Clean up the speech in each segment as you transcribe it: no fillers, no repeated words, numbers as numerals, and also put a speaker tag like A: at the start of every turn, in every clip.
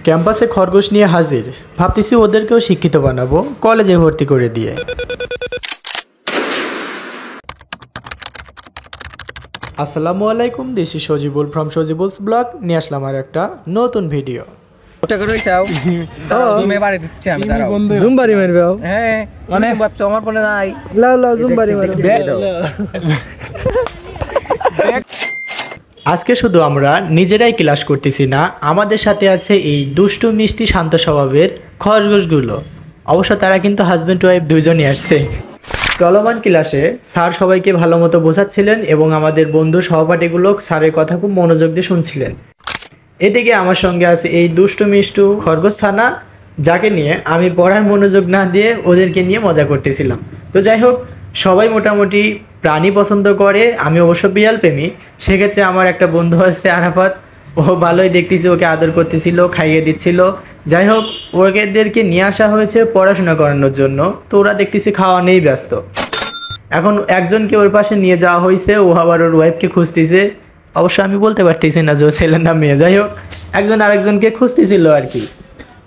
A: ক্যাম্পাসে খরগোশ নিয়ে হাজির, ভাবতেছি ওদেরকেও শিক্ষিত বানাবো কলেজে ভর্তি করে দিয়ে। আসসালামু আলাইকুম, this is Sajibul from Sajibul's blog. নিয়ে আসলাম আর একটা নতুন ভিডিও। জুমবারি মারবে?
B: হ্যাঁ, মানে ভাবছো আমার ফোনে নাই।
A: লাও লাও জুমবারি মারবে। আজকে শুধু আমরা নিজেরাই ক্লাস করতেছি না, আমাদের সাথে আছে এই দুষ্টু মিষ্টি শান্ত স্বভাবের খরগোশগুলো। অবশ্য তারা কিন্তু হাজব্যান্ড ওয়াইফ দুইজনই আসছে। চলমান ক্লাসে স্যার সবাইকে ভালো মতো বোঝাচ্ছিলেন এবং আমাদের বন্ধু সহপাঠীগুলো স্যারের কথা খুব মনোযোগ দিয়ে শুনছিলেন। এদিকে আমার সঙ্গে আছে এই দুষ্টু মিষ্টু খরগোশ ছানা, যাকে নিয়ে আমি পড়ার মনোযোগ না দিয়ে ওদেরকে নিয়ে মজা করতেছিলাম। তো যাই হোক, সবাই মোটামুটি প্রাণী পছন্দ করে, আমি অবশ্য বিড়াল প্রেমী। সেক্ষেত্রে আমার একটা বন্ধু আছে আরাফাত, ও ভালোই দেখতেছি, ওকে আদর করতেছিল, খাইয়ে দিচ্ছিল। যাই হোক, ওদেরকে নিয়ে আসা হয়েছে পড়াশোনা করানোর জন্য, তো ওরা দেখতেছি খাওয়া নেই ব্যস্ত। এখন একজনকে ওর পাশে নিয়ে যাওয়া হয়েছে, ও আবার ওর ওয়াইফকে খুঁজতেছে। অবশ্য আমি বলতে পারতেছি না যে ও ছেলের না মেয়ে। যাই হোক, একজন আরেকজনকে খুঁজতেছিল আর কি।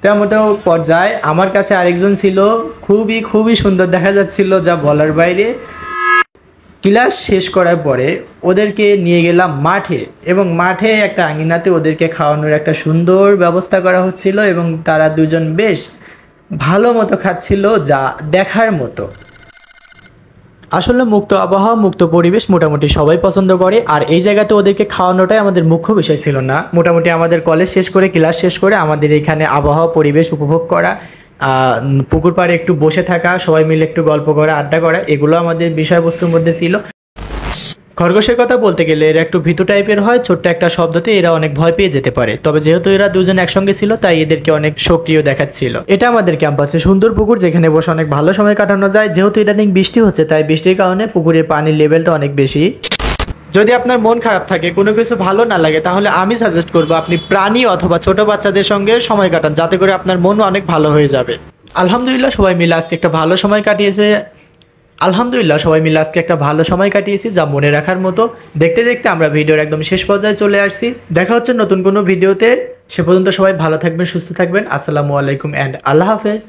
A: তেমন পর্যায়ে আমার কাছে আরেকজন ছিল, খুবই সুন্দর দেখা যাচ্ছিল, যা বলার বাইরে। ক্লাস শেষ করার পরে ওদেরকে নিয়ে গেলাম মাঠে, এবং মাঠে একটা আঙিনাতে ওদেরকে খাওয়ানোর একটা সুন্দর ব্যবস্থা করা হচ্ছিল, এবং তারা দুজন বেশ ভালো মতো খাচ্ছিল, যা দেখার মতো। আসলে মুক্ত আবহাওয়া, মুক্ত পরিবেশ মোটামুটি সবাই পছন্দ করে, আর এই জায়গাতে ওদেরকে খাওয়ানোটাই আমাদের মুখ্য বিষয় ছিল না। মোটামুটি আমাদের কলেজ শেষ করে, ক্লাস শেষ করে আমাদের এখানে আবহাওয়া পরিবেশ উপভোগ করা, পুকুর পাড়ে একটু বসে থাকা, সবাই মিলে একটু গল্প করা, আড্ডা করা, এগুলো আমাদের বিষয়বস্তুর মধ্যে ছিল। খরগোশের কথা বলতে গেলে এরা একটু ভীতু টাইপের হয়, ছোট্ট একটা শব্দতে এরা অনেক ভয় পেয়ে যেতে পারে। তবে যেহেতু এরা দুজন একসঙ্গে ছিল, তাই এদেরকে অনেক সক্রিয় দেখাচ্ছিল। এটা আমাদের ক্যাম্পাসে সুন্দর পুকুর, যেখানে বসে অনেক ভালো সময় কাটানো যায়। যেহেতু ইদানিং বৃষ্টি হচ্ছে, তাই বৃষ্টির কারণে পুকুরের পানির লেভেলটা অনেক বেশি। যদি আপনার মন খারাপ থাকে, কোনো কিছু ভালো না লাগে, তাহলে আমি সাজেস্ট করবো আপনি প্রাণী অথবা ছোট বাচ্চাদের সঙ্গে সময় কাটান, যাতে করে আপনার মন অনেক ভালো হয়ে যাবে। আলহামদুলিল্লাহ সবাই মিলে আজকে একটা ভালো সময় কাটিয়েছি, যা মনে রাখার মতো। দেখতে দেখতে আমরা ভিডিওর একদম শেষ পর্যায়ে চলে আসছি। দেখা হচ্ছে নতুন কোনো ভিডিওতে। সে পর্যন্ত সবাই ভালো থাকবেন, সুস্থ থাকবেন। আসসালামু আলাইকুম অ্যান্ড আল্লাহ হাফেজ।